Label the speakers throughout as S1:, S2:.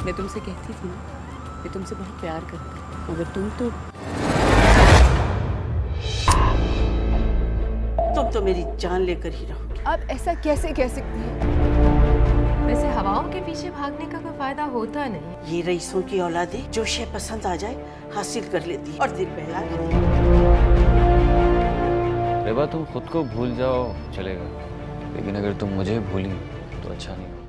S1: मैं तुमसे कहती थी ना, मैं तुमसे बहुत प्यार करती हूँ, मगर तुम तो मेरी जान लेकर ही रहोगी।
S2: आप ऐसा कैसे कह सकती हैं?
S3: वैसे हवाओं के पीछे भागने का कोई फायदा होता नहीं।
S1: ये रईसों की औलादें जो शय पसंद आ जाए हासिल कर लेती है और दिल बहला लेती है।
S4: रेबा, तुम खुद को भूल जाओ चलेगा, लेकिन अगर तुम मुझे भूली तो अच्छा नहीं होगा।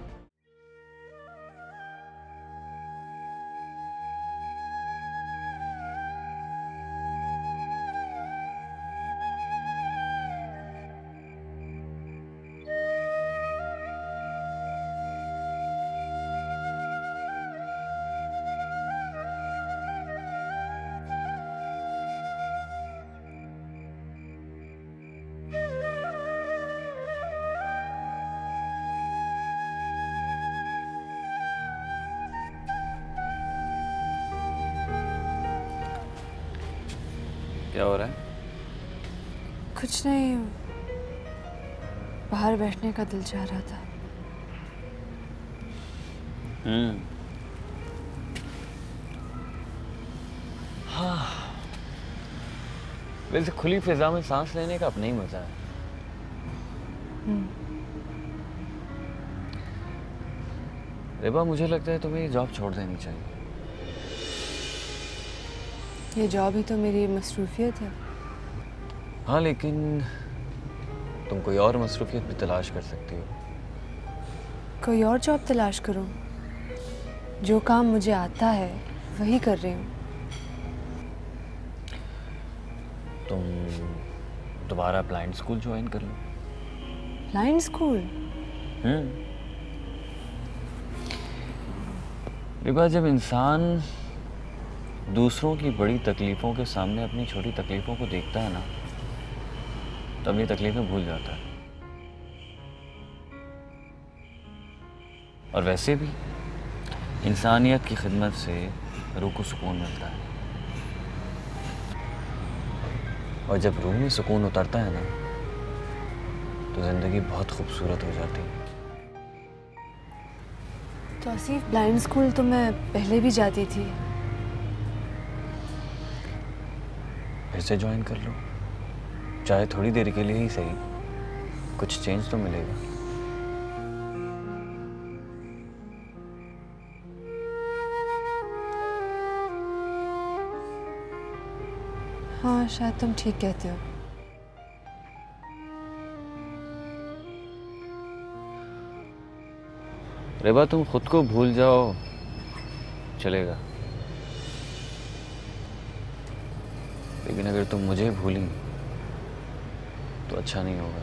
S4: क्या हो रहा है?
S2: कुछ नहीं, बाहर बैठने का दिल चाह रहा था।
S4: हाँ, वैसे खुली फिजा में सांस लेने का अपना ही मजा है। रेबा, मुझे लगता है तुम्हें ये जॉब छोड़ देनी चाहिए।
S2: ये जॉब ही तो मेरी मसरूफियत है।
S4: हाँ, लेकिन तुम कोई और मसरूफियत भी तलाश कर सकती हो।
S2: कोई और जॉब तलाश करूं? जो काम मुझे आता है वही कर रही हूँ।
S4: तुम दोबारा ब्लाइंड स्कूल ज्वाइन कर लो।
S2: Blind school?
S4: रेबा, जब इंसान दूसरों की बड़ी तकलीफों के सामने अपनी छोटी तकलीफों को देखता है ना, तो अपनी तकलीफें भूल जाता है। और वैसे भी इंसानियत की खिदमत से रूह को सुकून मिलता है, और जब रूह में सुकून उतरता है ना, तो जिंदगी बहुत खूबसूरत हो जाती है।
S2: तौसीफ, ब्लाइंड स्कूल तो मैं पहले भी जाती थी।
S4: फिर से ज्वाइन कर लो, चाहे थोड़ी देर के लिए ही सही, कुछ चेंज तो मिलेगा।
S2: हाँ, शायद तुम ठीक कहते हो।
S4: रेबा, तुम खुद को भूल जाओ चलेगा, लेकिन अगर तुम मुझे भूली तो अच्छा नहीं होगा।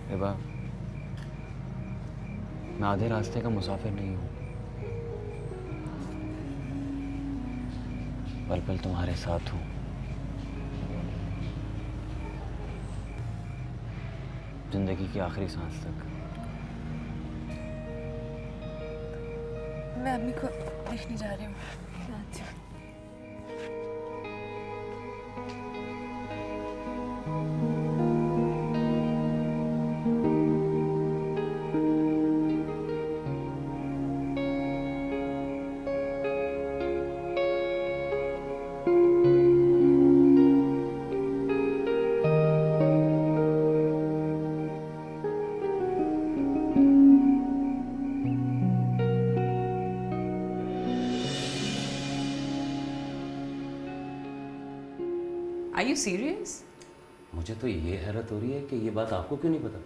S4: रेबा, मैं आधे रास्ते का मुसाफिर नहीं हूं, पल पल तुम्हारे साथ हूं। जिंदगी की आखिरी सांस तक।
S2: मैं अम्मी को देखने जा रही हूँ। आती हूँ।
S1: Are you serious?
S5: मुझे तो ये हैरत हो रही है कि ये बात आपको क्यों नहीं पता।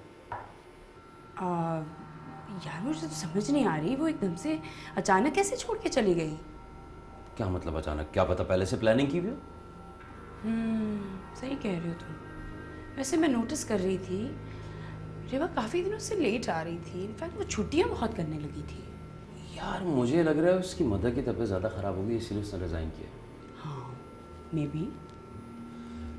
S1: यार मुझे तो समझ नहीं आ रही, वो एकदम से अचानक कैसे छोड़ के चली गई।
S5: क्या मतलब अचानक? क्या पता पहले से प्लानिंग की हुई हो।
S1: सही कह रही हो तुम। वैसे मैं नोटिस कर रही थी, रेवा काफ़ी दिनों से लेट आ रही थी। इनफैक्ट वो छुट्टियां बहुत करने लगी थी।
S5: यार मुझे लग रहा है उसकी मदर की तबीयत ज़्यादा ख़राब हो गई, इसलिए उसने रिज़ाइन किया।
S1: हाँ, मे बी।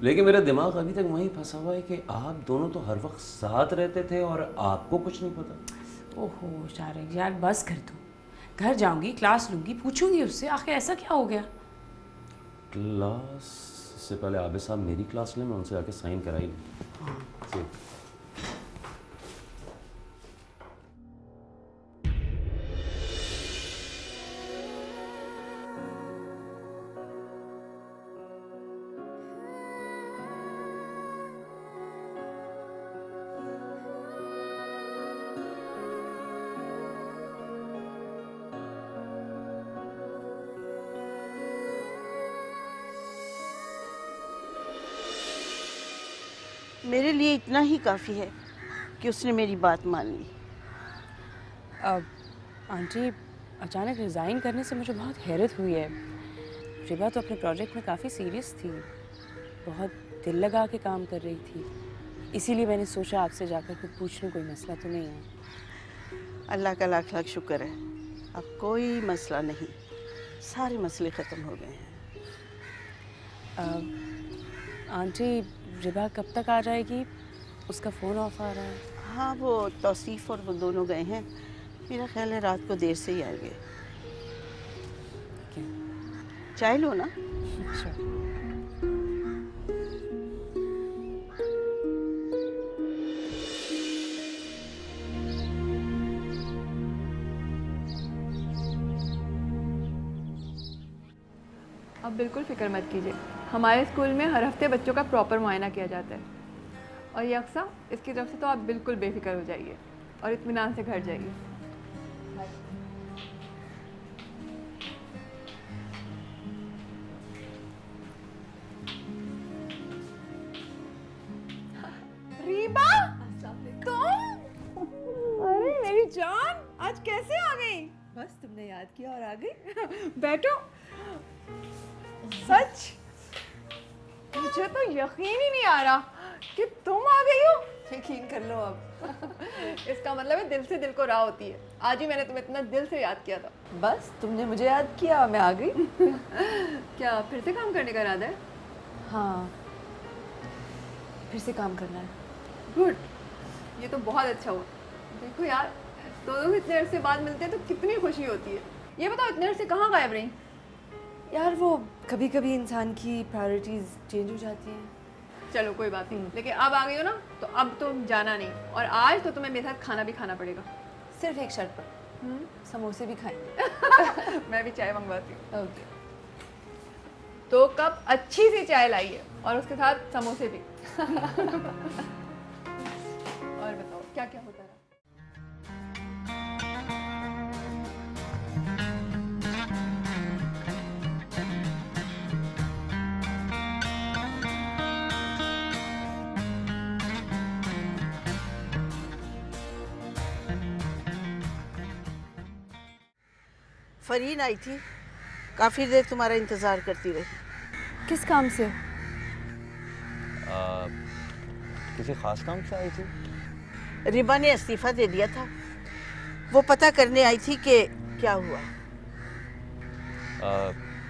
S5: लेकिन मेरा दिमाग अभी तक वहीं फंसा हुआ है कि आप दोनों तो हर वक्त साथ रहते थे और आपको कुछ नहीं पता।
S1: ओहो शारिक यार, बस कर दो। घर जाऊंगी, क्लास लूंगी, पूछूंगी उससे आखिर ऐसा क्या हो गया।
S5: क्लास उससे पहले आबिद साहब मेरी क्लास लें, मैं उनसे आके साइन कराई लूँ। जी।
S6: मेरे लिए इतना ही काफ़ी है कि उसने मेरी बात मान ली।
S1: आंटी, अचानक रिज़ाइन करने से मुझे बहुत हैरत हुई है। रिबा तो अपने प्रोजेक्ट में काफ़ी सीरियस थी, बहुत दिल लगा के काम कर रही थी, इसीलिए मैंने सोचा आपसे जाकर कुछ पूछ लूँ, कोई मसला तो नहीं है।
S6: अल्लाह का लाख लाख शुक्र है, अब कोई मसला नहीं, सारे मसले ख़त्म हो गए हैं।
S1: आंटी, रिबा कब तक आ जाएगी? उसका फ़ोन ऑफ आ रहा है।
S6: हाँ, वो तौसीफ़ और वो दोनों गए हैं, मेरा ख्याल है रात को देर से ही आएंगे। चाय लो ना।
S1: अच्छा।
S7: आप बिल्कुल फ़िक्र मत कीजिए, हमारे स्कूल में हर हफ्ते बच्चों का प्रॉपर मुआयना किया जाता है और ये अक्सा इसकी तरफ से तो आप बिल्कुल बेफिक्र हो जाइए और इत्मीनान से घर जाइए। रीबा, तुम? अरे मेरी जान, आज कैसे आ गई?
S8: बस तुमने याद किया और आ गई।
S7: बैठो। सच, मुझे तो यकीन ही नहीं आ रहा कि तुम आ गई हो।
S8: यकीन कर लो अब।
S7: इसका मतलब है दिल से दिल को राह होती है। आज ही मैंने तुम्हें इतना दिल से याद किया था।
S8: बस तुमने मुझे याद किया, मैं आ गई।
S7: क्या फिर से काम करने का इरादा है?
S2: हाँ, फिर से काम करना है।
S7: गुड, ये तो बहुत अच्छा हुआ। देखो यार, दो लोग इतने अरसे बाद मिलते हैं तो कितनी खुशी होती है। ये बताओ, इतने अरसे कहाँ गायब रही?
S2: यार वो कभी कभी इंसान की प्रायोरिटीज़ चेंज हो जाती हैं।
S7: चलो कोई बात नहीं, लेकिन अब आ गई हो ना, तो अब तुम जाना नहीं, और आज तो तुम्हें मेरे साथ खाना भी खाना पड़ेगा।
S2: सिर्फ एक शर्त पर, समोसे भी खाएंगे।
S7: मैं भी चाय मंगवाती हूँ।
S2: ओके।
S7: 2 कप अच्छी सी चाय लाइए और उसके साथ समोसे भी। और बताओ क्या क्या होता रहा?
S6: फरीन आई थी, काफ़ी देर तुम्हारा इंतज़ार करती रही।
S2: किस काम से?
S4: किसी ख़ास काम से आई थी?
S6: रिबा ने इस्तीफ़ा दे दिया था, वो पता करने आई थी कि क्या हुआ।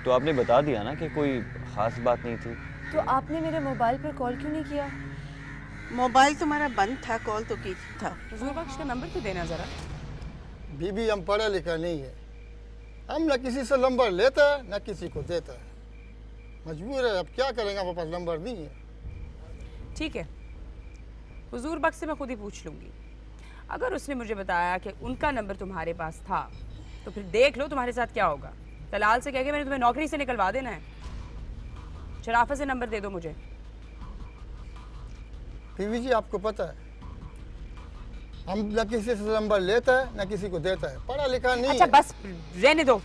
S4: तो आपने बता दिया ना कि कोई ख़ास बात नहीं थी।
S2: तो आपने मेरे मोबाइल पर कॉल क्यों नहीं किया?
S6: मोबाइल तुम्हारा बंद था, कॉल तो की था।
S1: हुजूर बख्श का नंबर तो देना ज़रा।
S9: बीबी, हम पढ़ा लिखा नहीं है, हम न किसी से नंबर लेता है न किसी को देता है, मजबूर है, अब क्या करेंगे, हमारे पास नंबर नहीं है।
S1: ठीक है, हुजूर बख्श से मैं खुद ही पूछ लूँगी। अगर उसने मुझे बताया कि उनका नंबर तुम्हारे पास था, तो फिर देख लो तुम्हारे साथ क्या होगा। दलाल से कह के मैंने तुम्हें नौकरी से निकलवा देना है। शराफत से नंबर दे दो मुझे।
S9: बीवी जी, आपको पता है हम न किसी से नंबर लेता है न किसी को देता है, पढ़ा लिखा नहीं
S1: अच्छा
S9: है।
S1: बस रहने दो।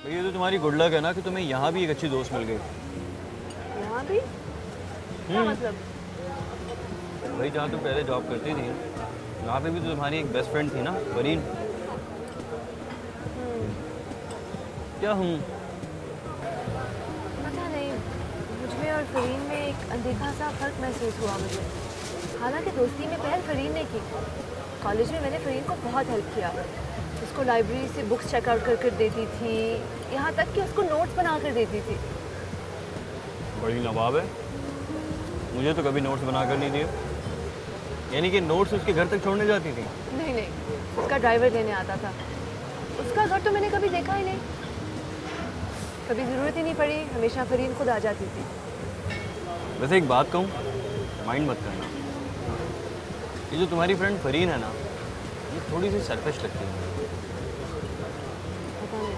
S4: ये तो तुम्हारी गुड लक है ना कि तुम्हें यहाँ भी एक अच्छी दोस्त मिल गई।
S7: यहाँ भी? क्या मतलब?
S4: वही जहाँ तुम पहले जॉब करती थी, वहाँ पे भी तो तुम्हारी एक बेस्ट फ्रेंड थी ना, फरीन। क्या हूँ?
S3: पता नहीं, मुझमें और फरीन में एक अनदेखा सा फर्क महसूस हुआ मुझे। हालांकि दोस्ती में पहल फरीन ने की। कॉलेज में मैंने फरीन को बहुत हेल्प किया, उसको लाइब्रेरी से बुक्स चेकआउट कर देती थी, यहाँ तक कि उसको नोट्स बना कर देती थी।
S4: बड़ी नवाब है। मुझे तो कभी नोट्स बनाकर नहीं दिए। यानी कि नोट्स उसके घर तक छोड़ने जाती थी?
S3: नहीं नहीं, उसका ड्राइवर लेने आता था। उसका घर तो मैंने कभी देखा ही नहीं, कभी ज़रूरत ही नहीं पड़ी, हमेशा फरीन खुद आ जाती थी।
S4: वैसे एक बात कहूँ, माइंड मत करना। ये जो तुम्हारी फ्रेंड फरीन है ना, ये थोड़ी सी सेल्फिश लगती है।
S3: पता नहीं।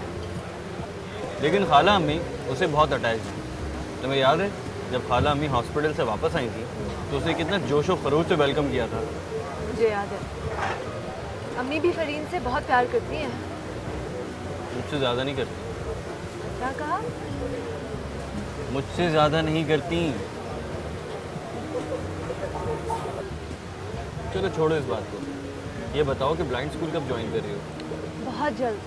S4: लेकिन खाला अम्मी उसे बहुत अटैच है। तुम्हें याद है जब खाला अम्मी हॉस्पिटल से वापस आई थी तो उसे कितना जोशो खरोश से वेलकम किया था?
S3: मुझे याद है। अम्मी भी फरीन से बहुत प्यार करती हैं।
S4: मुझसे ज़्यादा नहीं करती।
S3: क्या कहा?
S4: मुझसे ज़्यादा नहीं करती। चलो छोड़ो इस बात को। ये बताओ कि ब्लाइंड स्कूल कब ज्वाइन कर रही हो?
S3: बहुत जल्द।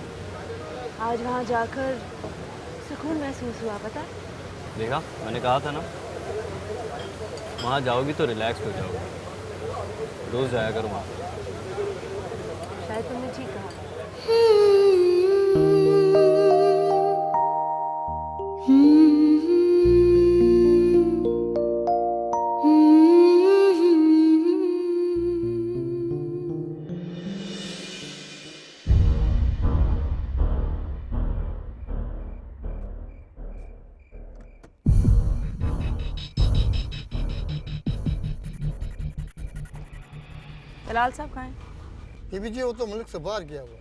S3: आज वहाँ जाकर सुकून महसूस हुआ, पता है?
S4: देखा, मैंने कहा था ना, वहाँ जाओगी तो रिलैक्स हो जाओगी। रोज़ जाया करो वहाँ।
S3: शायद तुमने ठीक कहा।
S1: तलाल साहब कहाँ हैं?
S9: बीबी जी वो तो मुल्क से बाहर गया हुआ।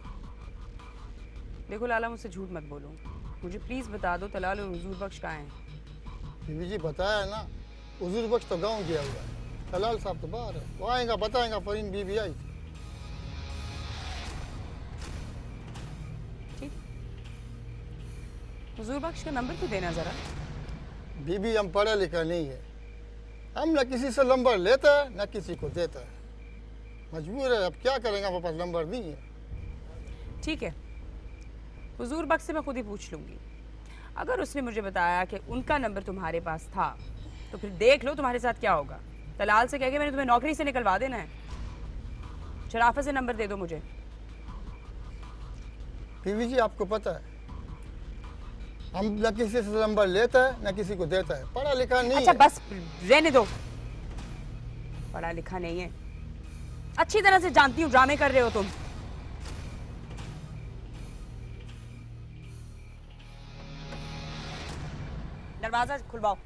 S1: देखो लाला, मुझसे झूठ मत बोलो, मुझे प्लीज़ बता दो तलाल और हुजूर बख्श कहाँ हैं?
S9: बीबी जी बताया ना, हुजूर बख्श तो गांव गया हुआ है, तलाल साहब तो बाहर है। वो आएगा बताएगा फरीन बीबी आई थी।
S1: ठीक, हुजूर बख्श का नंबर तो देना ज़रा।
S9: बीबी हम पढ़ा लिखा नहीं है, हम ना किसी से नंबर लेता है ना किसी को देता है, मजबूर है। अब क्या करेंगे, हमारे पास नंबर नहीं है।
S1: ठीक है, हुजूर बख्श से मैं खुद ही पूछ लूँगी। अगर उसने मुझे बताया कि उनका नंबर तुम्हारे पास था तो फिर देख लो तुम्हारे साथ क्या होगा। तलाल से कह के मैंने तुम्हें नौकरी से निकलवा देना है। शराफत से नंबर दे दो मुझे।
S9: बीबी जी आपको पता है, हम ना किसी से नंबर लेता है ना किसी को देता है, पढ़ा लिखा नहीं
S1: अच्छा
S9: है।
S1: बस रहने दो, पढ़ा लिखा नहीं है, अच्छी तरह से जानती हूँ ड्रामे कर रहे हो तुम। दरवाजा खुलवाओ।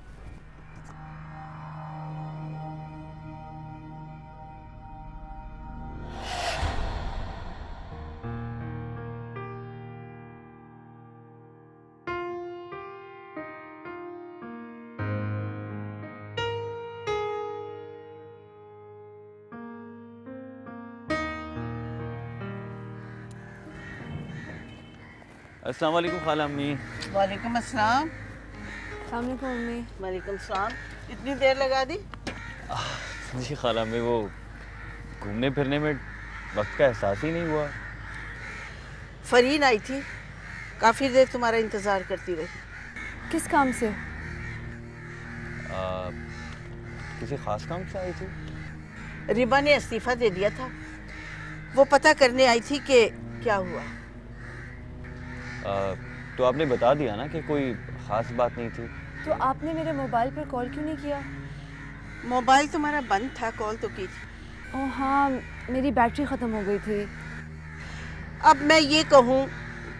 S4: अस्सलाम वालेकुम खाला अम्मी।
S6: वालेकुम अस्सलाम।
S2: अस्सलामुअलैकुम मम्मी।
S6: वालेकुम सलाम। इतनी देर लगा दी?
S4: जी खाला अम्मी, वो घूमने फिरने में वक्त का एहसास ही नहीं हुआ।
S6: फरीन आई थी, काफ़ी देर तुम्हारा इंतज़ार करती रही।
S2: किस काम से?
S4: किसी ख़ास काम से आई थी?
S6: रिबा ने इस्तीफ़ा दे दिया था, वो पता करने आई थी कि क्या हुआ।
S4: तो आपने बता दिया ना कि कोई ख़ास बात नहीं थी।
S2: तो आपने मेरे मोबाइल पर कॉल क्यों नहीं किया?
S6: मोबाइल तुम्हारा बंद था, कॉल तो की थी।
S2: ओह हाँ, मेरी बैटरी ख़त्म हो गई थी।
S6: अब मैं ये कहूँ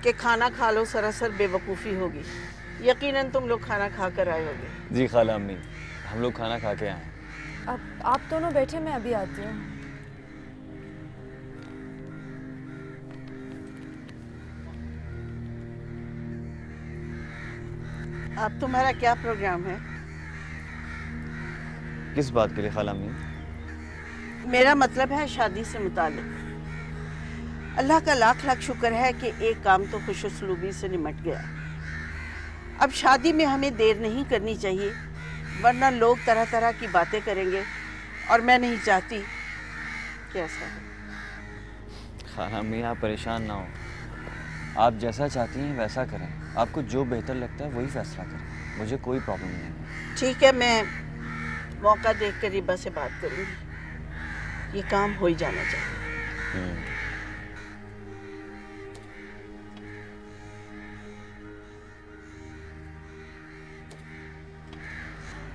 S6: कि खाना खा लो सरासर बेवकूफ़ी होगी। यकीनन तुम लोग खाना खा कर आए होगे।
S4: जी खाला अम्मी, हम लोग खाना खा के आए।
S2: अब आप दोनों बैठे, मैं अभी आती हूँ।
S6: अब तुम्हारा क्या प्रोग्राम है?
S4: किस बात के लिए खाला अम्मी?
S6: मेरा मतलब है शादी से मुताल्लिक। अल्लाह का लाख लाख शुक्र है कि एक काम तो खुशउस्लूबी से निमट गया। अब शादी में हमें देर नहीं करनी चाहिए, वरना लोग तरह तरह की बातें करेंगे और मैं नहीं चाहती कि ऐसा हो।
S4: खाला मियाँ आप परेशान ना हो, आप जैसा चाहती हैं वैसा करें, आपको जो बेहतर लगता है वही फैसला करें, मुझे कोई प्रॉब्लम नहीं है।
S6: ठीक है, मैं मौका देख कर रिबा से बात करूँगी, ये काम हो ही जाना चाहिए।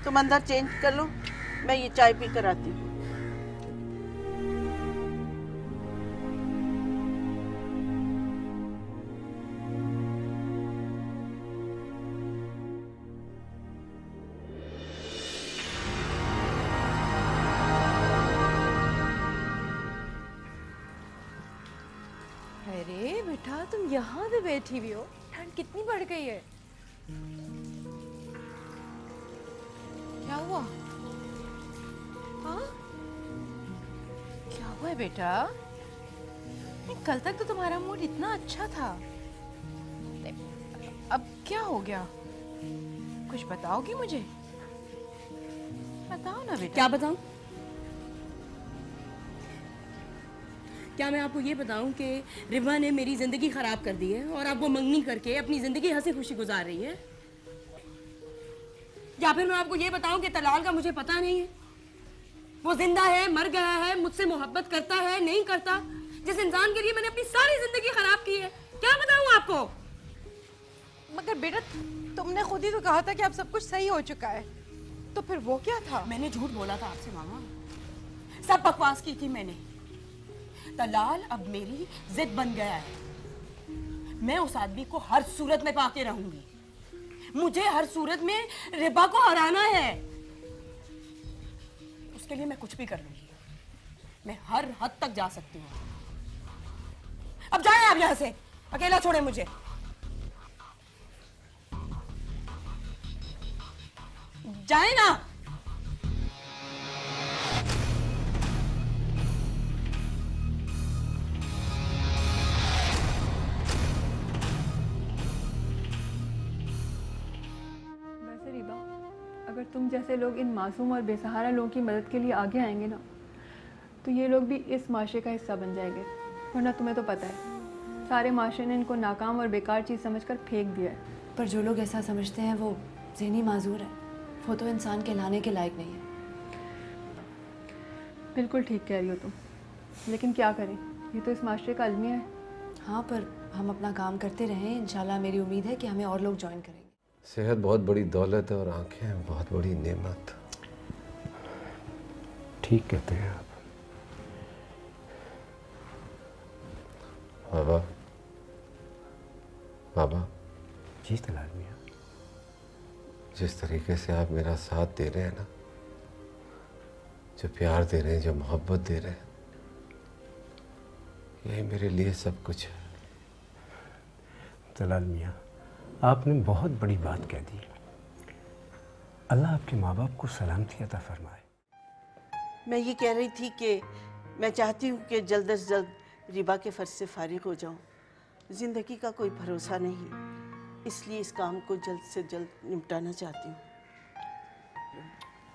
S6: तुम अंदर चेंज कर लो, मैं ये चाय पी कर आती हूँ।
S2: अरे बेटा, तुम यहाँ पे बैठी हुई हो, ठंड कितनी बढ़ गई है। क्या हुआ? हाँ, क्या हुआ है बेटा? कल तक तो तुम्हारा मूड इतना अच्छा था, अब क्या हो गया? कुछ बताओगी मुझे? बताओ ना बेटा।
S1: क्या बताऊं? क्या मैं आपको ये बताऊं कि रिबा ने मेरी जिंदगी खराब कर दी है और अब वो मंगनी करके अपनी जिंदगी हंसी खुशी गुजार रही है? या फिर मैं आपको ये बताऊं कि तलाल का मुझे पता नहीं है, वो जिंदा है, मर गया है, मुझसे मोहब्बत करता है, नहीं करता, जिस इंसान के लिए मैंने अपनी सारी जिंदगी खराब की है? क्या बताऊं आपको?
S2: मगर बेटा, तुमने खुद ही तो कहा था कि अब सब कुछ सही हो चुका है, तो फिर वो क्या था?
S1: मैंने झूठ बोला था आपसे मामा, सब बकवास की थी मैंने। तलाल अब मेरी जिद बन गया है, मैं उस आदमी को हर सूरत में पाके रहूंगी, मुझे हर सूरत में रिबा को हराना है। उसके लिए मैं कुछ भी कर लूंगी, मैं हर हद तक जा सकती हूँ। अब जाए आप यहां से, अकेला छोड़े मुझे। जाए ना।
S7: वैसे रिबा, अगर तुम जैसे लोग इन मासूम और बेसहारा लोगों की मदद के लिए आगे आएंगे ना, तो ये लोग भी इस माशरे का हिस्सा बन जाएंगे। वरना तुम्हें तो पता है, सारे माशरे ने इनको नाकाम और बेकार चीज़ समझकर फेंक दिया है।
S2: पर जो लोग ऐसा समझते हैं वो ज़हनी माजूर है, वो तो इंसान कहलाने के लायक नहीं है।
S7: बिल्कुल ठीक कह रही हो तुम, लेकिन क्या करें, ये तो इस माशरे का अलमिया है।
S2: हाँ, पर हम अपना काम करते रहें, इंशाल्लाह मेरी उम्मीद है कि हमें और लोग ज्वाइन करेंगे।
S5: सेहत बहुत बड़ी दौलत है और आंखें बहुत बड़ी नेमत।
S10: ठीक कहते हैं आप।
S5: बाबा, बाबा
S10: जी तलाल मियाँ,
S5: जिस तरीके से आप मेरा साथ दे रहे हैं ना, जो प्यार दे रहे हैं, जो मोहब्बत दे रहे हैं, यही मेरे लिए सब कुछ है।
S10: तलाल मियाँ, आपने बहुत बड़ी बात कह दी। अल्लाह आपके माँ बाप को सलामती अता फरमाए।
S6: मैं ये कह रही थी कि मैं चाहती हूँ कि जल्द से जल्द रिबा के फ़र्ज से फारिग हो जाऊँ। ज़िंदगी का कोई भरोसा नहीं, इसलिए इस काम को जल्द से जल्द निपटाना चाहती हूँ।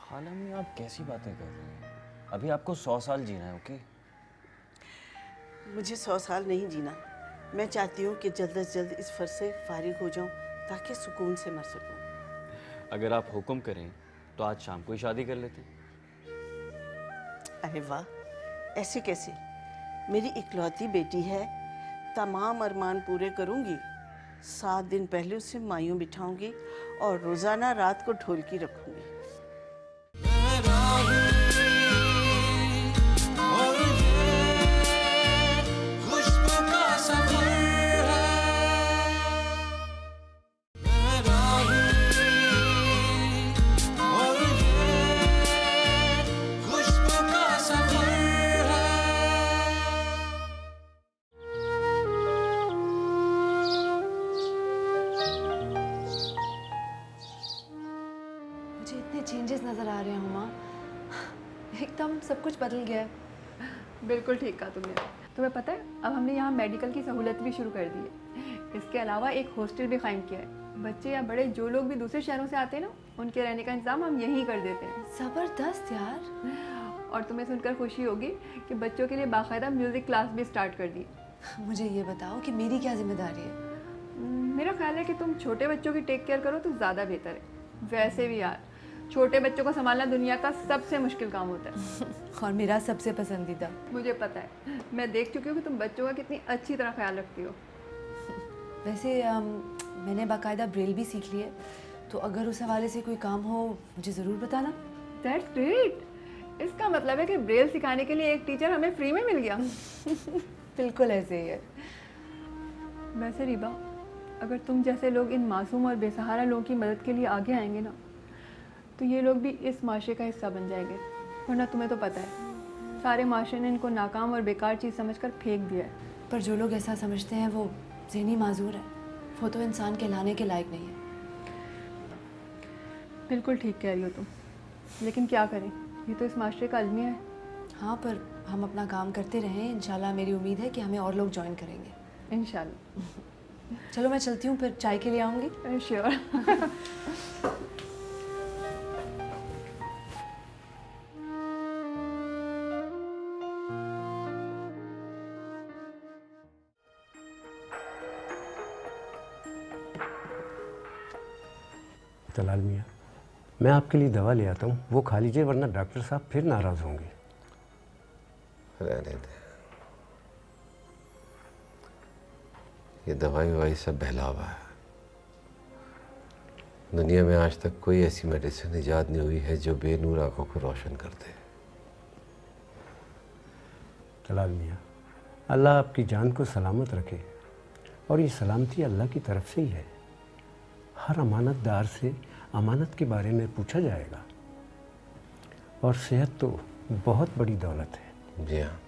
S4: खाला मियाँ, आप कैसी बातें कर रहे हैं? अभी आपको 100 साल जीना है, ओके?
S6: मुझे 100 साल नहीं जीना, मैं चाहती हूँ कि जल्द से जल्द इस फ़र्ज से फारिग हो जाऊँ ताकि सुकून से मर सकूँ।
S4: अगर आप हुक्म करें तो आज शाम को ही शादी कर लेते हैं।
S6: अरे वाह, ऐसे कैसे? मेरी इकलौती बेटी है, तमाम अरमान पूरे करूँगी। 7 दिन पहले उसे मायूं बिठाऊंगी और रोज़ाना रात को ढोलकी रखूँगी।
S2: मुझे इतने चेंजेस नज़र आ रहे हैं हुमा, एकदम सब कुछ बदल गया है।
S7: बिल्कुल ठीक कहा तुमने। तुम्हें पता है, अब हमने यहाँ मेडिकल की सहूलत भी शुरू कर दी है। इसके अलावा एक हॉस्टल भी कायम किया है। बच्चे या बड़े जो लोग भी दूसरे शहरों से आते हैं ना, उनके रहने का इंतज़ाम हम यहीं कर देते हैं।
S2: ज़बरदस्त यार।
S7: और तुम्हें सुनकर खुशी होगी कि बच्चों के लिए बाकायदा म्यूज़िक क्लास भी स्टार्ट कर दी।
S2: मुझे ये बताओ कि मेरी क्या जिम्मेदारी है?
S7: मेरा ख्याल है कि तुम छोटे बच्चों की टेक केयर करो तो ज़्यादा बेहतर है। वैसे भी यार, छोटे बच्चों को संभालना दुनिया का सबसे मुश्किल काम होता है।
S2: और मेरा सबसे पसंदीदा।
S7: मुझे पता है, मैं देख चुकी हूँ कि तुम बच्चों का कितनी अच्छी तरह ख्याल रखती हो।
S2: वैसे मैंने बाकायदा ब्रेल भी सीख ली है, तो अगर उस हवाले से कोई काम हो मुझे ज़रूर बताना।
S7: That's great. इसका मतलब है कि ब्रेल सिखाने के लिए एक टीचर हमें फ्री में मिल गया।
S2: बिल्कुल ऐसे ही है।
S7: वैसे रीबा, अगर तुम जैसे लोग इन मासूम और बेसहारा लोगों की मदद के लिए आगे आएंगे ना, तो ये लोग भी इस माशरे का हिस्सा बन जाएंगे। वरना तुम्हें तो पता है, सारे माशरे ने इनको नाकाम और बेकार चीज़ समझकर फेंक दिया है।
S2: पर जो लोग ऐसा समझते हैं वो ज़हनी माजूर है, वो तो इंसान कहलाने के लायक नहीं है।
S7: बिल्कुल ठीक कह रही हो तुम, लेकिन क्या करें, ये तो इस माशरे का अलमिया है।
S2: हाँ, पर हम अपना काम करते रहें, इंशाल्लाह मेरी उम्मीद है कि हमें और लोग ज्वाइन करेंगे।
S7: इंशाल्लाह।
S2: चलो मैं चलती हूँ, फिर चाय के लिए आऊँगी।
S7: श्योर।
S10: तलाल मियाँ, मैं आपके लिए दवा ले आता हूँ, वो खा लीजिए, वरना डॉक्टर साहब फिर नाराज़ होंगे।
S5: रहने दे, ये दवाई ववाई सब बहलावा है। दुनिया में आज तक कोई ऐसी मेडिसिन ईजाद नहीं हुई है जो बेनूर आंखों को रोशन कर दे।
S10: तलाल मियाँ, अल्लाह आपकी जान को सलामत रखे, और ये सलामती अल्लाह की तरफ से ही है। हर अमानतदार से अमानत के बारे में पूछा जाएगा, और सेहत तो बहुत बड़ी दौलत है।
S5: जी हाँ,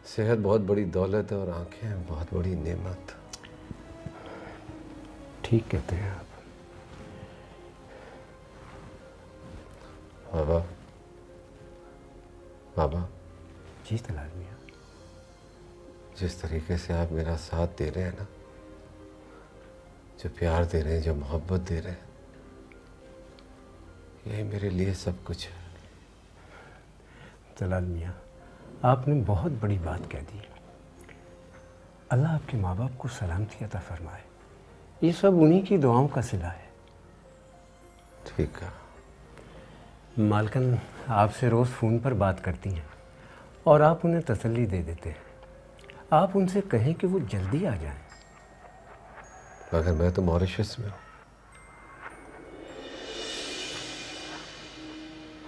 S5: सेहत बहुत बड़ी दौलत है और आंखें बहुत बड़ी नेमत।
S10: ठीक कहते हैं आप।
S5: बाबा, बाबा
S10: जी तलाल मियाँ,
S5: जिस तरीके से आप मेरा साथ दे रहे हैं ना, जो प्यार दे रहे हैं, जो मोहब्बत दे रहे हैं, यही मेरे लिए सब कुछ है।
S10: तलाल मियाँ, आपने बहुत बड़ी बात कह दी। अल्लाह आपके माँ बाप को सलामती अता फरमाए। ये सब उन्हीं की दुआओं का सिला है।
S5: ठीक है।
S10: मालकन आपसे रोज़ फ़ोन पर बात करती हैं, और आप उन्हें तसल्ली दे देते हैं। आप उनसे कहें कि वो जल्दी आ जाएं।
S5: मगर मैं तो मॉरिशस में हूँ,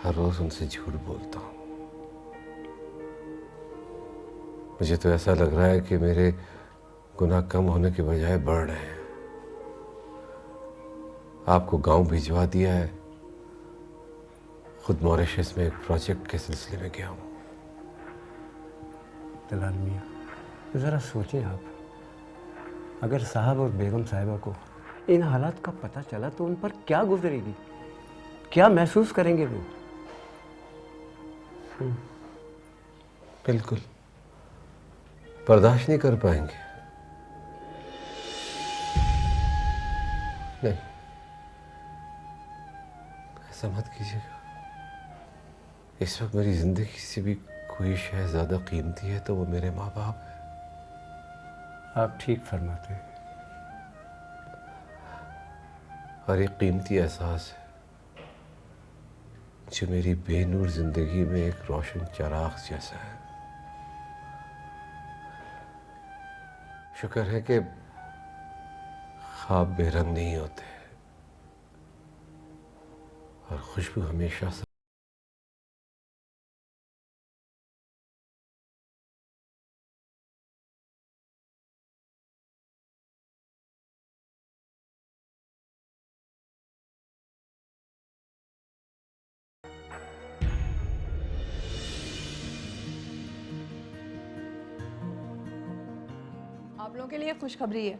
S5: हर रोज़ उनसे झूठ बोलता हूँ। मुझे तो ऐसा लग रहा है कि मेरे गुनाह कम होने के बजाय बढ़ रहे हैं। आपको गांव भिजवा दिया है, खुद मॉरिशस में एक प्रोजेक्ट के सिलसिले में गया हूँ।
S10: तलाल मियाँ, ज़रा सोचें आप, अगर साहब और बेगम साहिबा को इन हालात का पता चला तो उन पर क्या गुजरेगी, क्या महसूस करेंगे वो?
S5: बिल्कुल बर्दाश्त नहीं कर पाएंगे। नहीं, ऐसा मत कीजिएगा। इस वक्त मेरी जिंदगी से भी कोई शय ज़्यादा कीमती है तो वो मेरे माँ बाप है।
S10: आप ठीक फरमाते हैं।
S5: और एक कीमती एहसास है जो मेरी बेनूर जिंदगी में एक रोशन चिराग जैसा है। शुक्र है कि ख्वाब बेरंग नहीं होते और खुशबू हमेशा
S7: आप लोगों के लिए खुशखबरी है।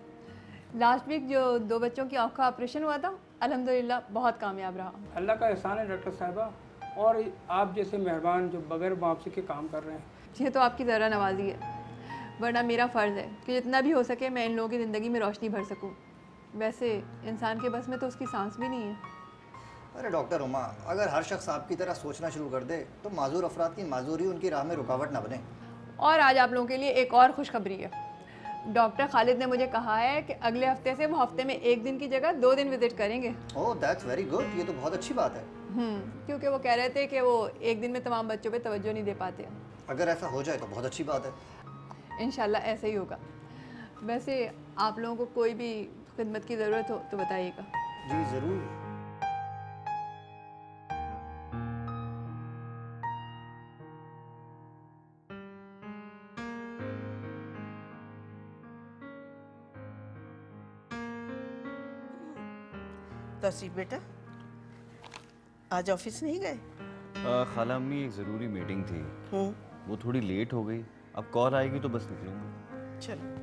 S7: लास्ट वीक जो 2 बच्चों की आँख का ऑपरेशन हुआ था, अल्हम्दुलिल्लाह बहुत कामयाब रहा।
S11: अल्लाह का एहसान है डॉक्टर साहिबा, और आप जैसे मेहरबान जो बगैर वापसी के काम कर रहे हैं।
S7: ये तो आपकी ज़रा नवाजी है, वरना मेरा फ़र्ज़ है कि जितना भी हो सके मैं इन लोगों की ज़िंदगी में रोशनी भर सकूं। वैसे इंसान के बस में तो उसकी सांस भी नहीं है।
S12: अरे डॉक्टर उमा, अगर हर शख्स आपकी तरह सोचना शुरू कर दे तो माजूर अफराद की माजूरी उनकी राह में रुकावट ना बने।
S7: और आज आप लोगों के लिए एक और खुशखबरी है। डॉक्टर खालिद ने मुझे कहा है कि अगले हफ्ते से वो हफ्ते में 1 दिन की जगह 2 दिन विजिट करेंगे।
S12: ओह दैट्स वेरी गुड, ये तो बहुत अच्छी बात है।
S7: क्योंकि वो कह रहे थे कि वो 1 दिन में तमाम बच्चों पे तवज्जो नहीं दे पाते।
S12: अगर ऐसा हो जाए तो बहुत अच्छी बात है।
S7: इंशाल्लाह ऐसे ही होगा। वैसे आप लोगों को कोई भी खिदमत की ज़रूरत हो तो बताइएगा।
S12: जी ज़रूर।
S6: तौसीफ बेटा, आज ऑफिस नहीं गए?
S4: खाला अम्मी एक ज़रूरी मीटिंग थी, वो थोड़ी लेट हो गई। अब कॉल आएगी तो बस निकलूंगा।
S6: चलो।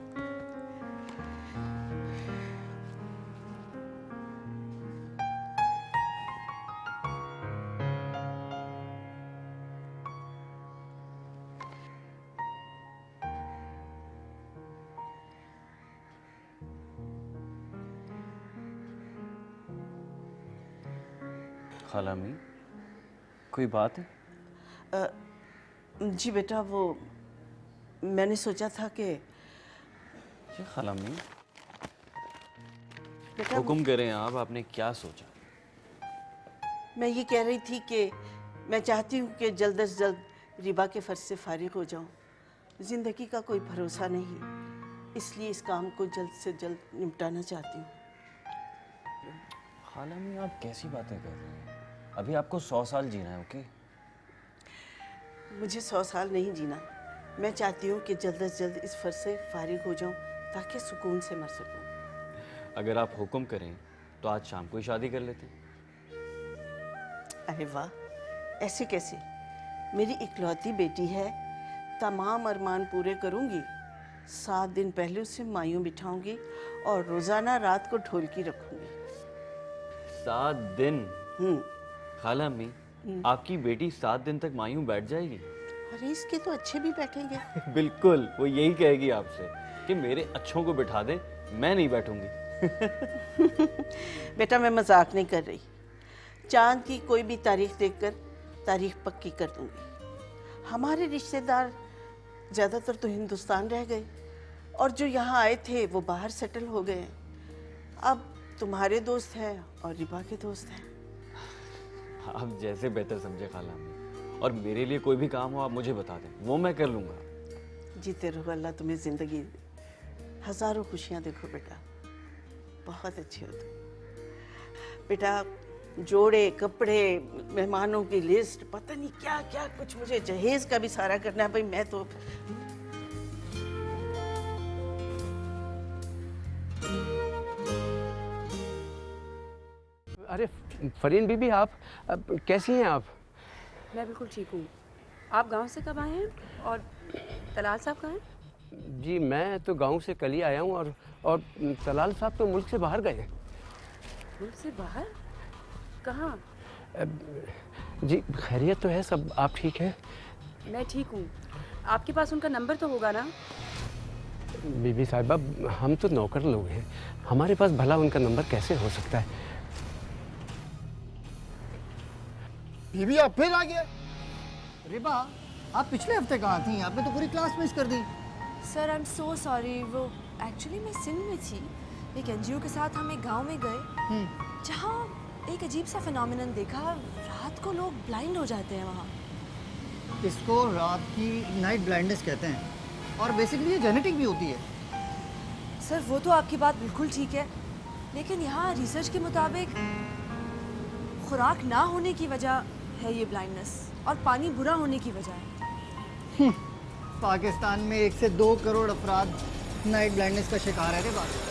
S4: खाला अम्मी, कोई बात है?
S6: जी बेटा, वो मैंने सोचा था कि
S4: जी खाला अम्मी,
S6: बेटा
S4: हुक्म करें आप, आपने क्या सोचा?
S6: मैं ये कह रही थी कि मैं चाहती हूँ कि जल्द से जल्द रिबा के फ़र्ज से फारिग हो जाऊँ। ज़िंदगी का कोई भरोसा नहीं, इसलिए इस काम को जल्द से जल्द निपटाना चाहती हूँ।
S4: खाला अम्मी, आप कैसी बातें कर रहे हैं? अभी आपको 100 साल जीना है। ओके,
S6: मुझे 100 साल नहीं जीना। मैं चाहती हूँ कि जल्द से जल्द इस फ़र्ज से फारिग हो जाऊँ ताकि सुकून से मर सकूँ।
S4: अगर आप हुक्म करें तो आज शाम को ही शादी कर लेते हैं।
S6: अरे वाह, ऐसे कैसे? मेरी इकलौती बेटी है, तमाम अरमान पूरे करूँगी। 7 दिन पहले उसे मायूं बिठाऊंगी और रोज़ाना रात को ढोलकी रखूँगी।
S4: 7 दिन? खाला अम्मी, आपकी बेटी 7 दिन तक मायूं बैठ जाएगी?
S6: अरे इसके तो अच्छे भी बैठेंगे।
S4: बिल्कुल, वो यही कहेगी आपसे कि मेरे अच्छों को बिठा दे, मैं नहीं बैठूंगी।
S6: बेटा, मैं मजाक नहीं कर रही। चांद की कोई भी तारीख देखकर तारीख पक्की कर दूंगी। हमारे रिश्तेदार ज़्यादातर तो हिंदुस्तान रह गए और जो यहाँ आए थे वो बाहर सेटल हो गए। अब तुम्हारे दोस्त हैं और रिबा के दोस्त हैं।
S4: आप जैसे बेहतर समझे खाला अम्मी, और मेरे लिए कोई भी काम हो आप मुझे बता दें, वो मैं कर लूँगा।
S6: जीते रहो, अल्लाह तुम्हें ज़िंदगी दे, हज़ारों खुशियाँ देखो बेटा। बहुत अच्छे हो तुम बेटा। जोड़े, कपड़े, मेहमानों की लिस्ट, पता नहीं क्या क्या कुछ, मुझे जहेज़ का भी सारा करना है भाई। मैं तो
S10: अरे फरीन बीबी, आप कैसी हैं आप?
S1: मैं बिल्कुल ठीक हूँ। आप गांव से कब आए हैं और तलाल साहब कहाँ हैं?
S10: जी मैं तो गांव से कल ही आया हूँ और तलाल साहब तो मुल्क से बाहर गए हैं।
S1: मुल्क से बाहर? कहाँ?
S10: जी खैरियत तो है सब, आप ठीक हैं?
S1: मैं ठीक हूँ। आपके पास उनका नंबर तो होगा ना?
S10: बीबी साहिबा, हम तो नौकर लोग हैं, हमारे पास भला उनका नंबर कैसे हो सकता है?
S9: बीबी आप फिर आ गए?
S12: रिबा, आप पिछले हफ्ते कहाँ थी? आपने तो पूरी क्लास मिस कर दी।
S2: Sir I am so sorry. वो एक्चुअली मैं सिंध में थी, एक एनजीओ के साथ हम एक गांव में गए जहाँ एक अजीब सा फिनोमिनन देखा। रात को लोग ब्लाइंड हो जाते हैं वहाँ।
S12: इसको रात की नाइट ब्लाइंडनेस कहते हैं और बेसिकली ये जेनेटिक भी होती है।
S2: सर वो तो आपकी बात बिल्कुल ठीक है, लेकिन यहाँ रिसर्च के मुताबिक खुराक ना होने की वजह है ये ब्लाइंडनेस, और पानी बुरा होने की वजह है।
S12: पाकिस्तान में 1 से 2 करोड़ अफराद नाइट ब्लाइंडनेस का शिकार है। रे बात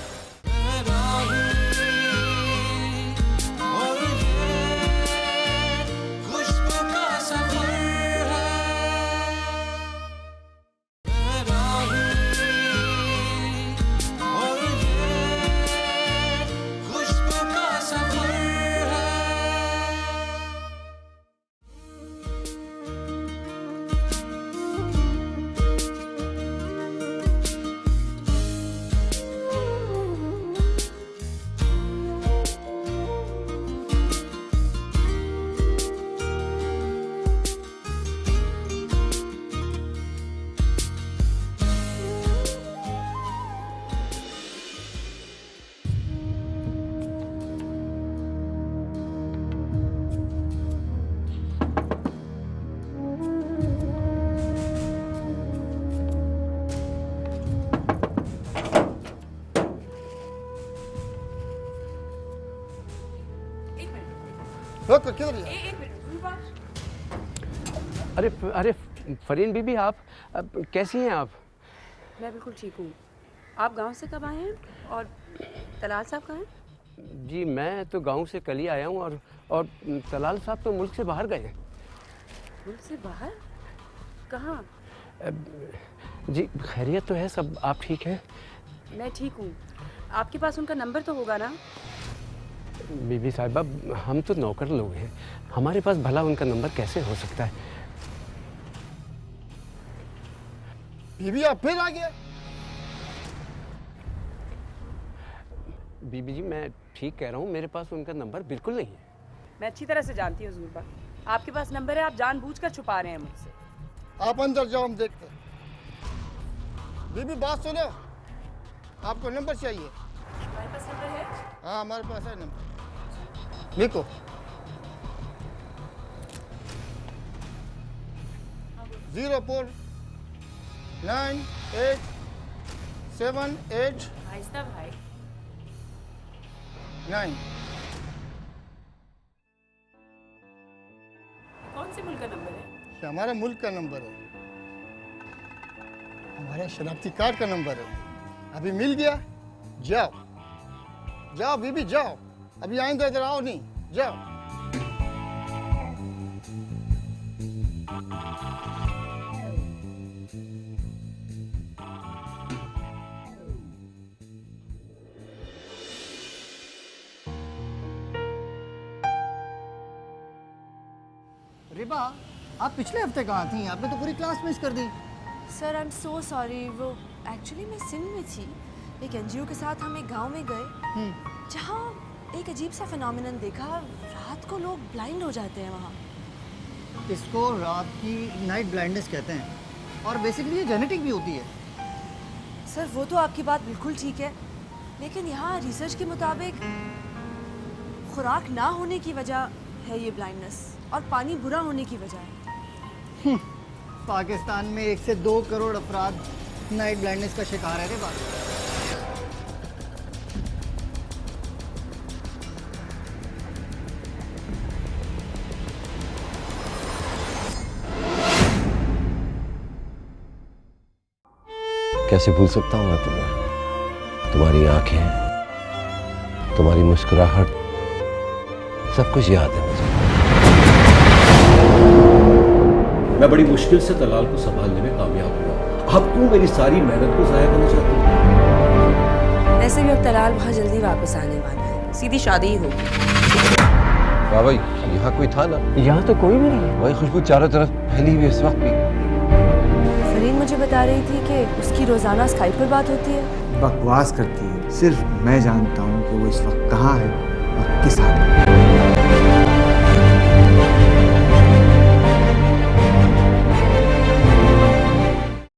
S9: रोक कर किधर गया?
S1: एक मिनट
S10: अरे अरे फरीन बीबी, आप कैसी हैं आप?
S1: मैं बिल्कुल ठीक हूँ। आप गांव से कब आए हैं और तलाल साहब कहाँ हैं?
S10: जी मैं तो गांव से कल ही आया हूँ और तलाल साहब तो मुल्क से बाहर गए हैं।
S1: मुल्क से बाहर? कहाँ?
S10: जी खैरियत तो है सब, आप ठीक हैं?
S1: मैं ठीक हूँ। आपके पास उनका नंबर तो होगा ना?
S10: बीबी साहिबा, हम तो नौकर लोग हैं, हमारे पास भला उनका नंबर कैसे हो सकता है?
S9: बीबी आप फिर आ गए?
S10: बीबी जी मैं ठीक कह रहा हूँ, मेरे पास उनका नंबर बिल्कुल नहीं है।
S1: मैं अच्छी तरह से जानती हूँ ज़ुरबा, आपके पास नंबर है, आप जानबूझकर छुपा रहे हैं मुझसे।
S9: आप अंदर जाओ, हम देखते हैं। बीबी बात सुनो, आपको नंबर चाहिए?
S1: हमारे पास नंबर है?
S9: हाँ हमारे पास है नंबर, लिखो। जीरो 4 9 8 7 8
S1: आहिस्ता भाई।
S9: 9।
S1: कौन से मुल्क का नंबर है?
S9: ये हमारा मुल्क का नंबर है, हमारा शनाख्ती कार्ड का नंबर है। अभी मिल गया, जाओ जाओ बीबी जाओ, अभी आइंदा इधर आओ नहीं, जाओ।
S12: रिबा, आप पिछले हफ्ते कहाँ थी? आपने तो पूरी क्लास मिस कर दी।
S2: Sir I am so sorry, वो एक्चुअली मैं सिंध में थी, एक एनजीओ के साथ हम एक गांव में गए जहाँ एक अजीब सा फिनोमिनन देखा। रात को लोग ब्लाइंड हो जाते हैं वहाँ।
S12: इसको रात की नाइट ब्लाइंडनेस कहते हैं और बेसिकली ये जेनेटिक भी होती है।
S2: सर वो तो आपकी बात बिल्कुल ठीक है, लेकिन यहाँ रिसर्च के मुताबिक खुराक ना होने की वजह है ये ब्लाइंडनेस, और पानी बुरा होने की वजह है।
S12: पाकिस्तान में 1 से 2 करोड़ अफराद नाइट ब्लाइंडनेस का शिकार है। रे बात
S5: कैसे भूल सकता हूँ मैं तुम्हें? तुम्हारी आंखें, तुम्हारी मुस्कुराहट, सब कुछ याद है मुझे। मैं बड़ी मुश्किल से तलाल को संभालने में कामयाब हुआ। अब तू मेरी सारी मेहनत को जाया करना चाहती है?
S1: वैसे भी अब तलाल बहुत जल्दी वापस आने वाला है, सीधी शादी ही होगी।
S5: वाह भाई, यहाँ कोई था ना?
S10: यहाँ तो कोई भी नहीं है।
S5: वही खुशबू चारों तरफ फैली हुई इस वक्त भी।
S2: फरीन मुझे बता रही थी कि उसकी रोजाना स्काइप पर बात होती है।
S13: बकवास करती है, सिर्फ मैं जानता हूँ कि वो इस वक्त कहाँ है और किस हाल में।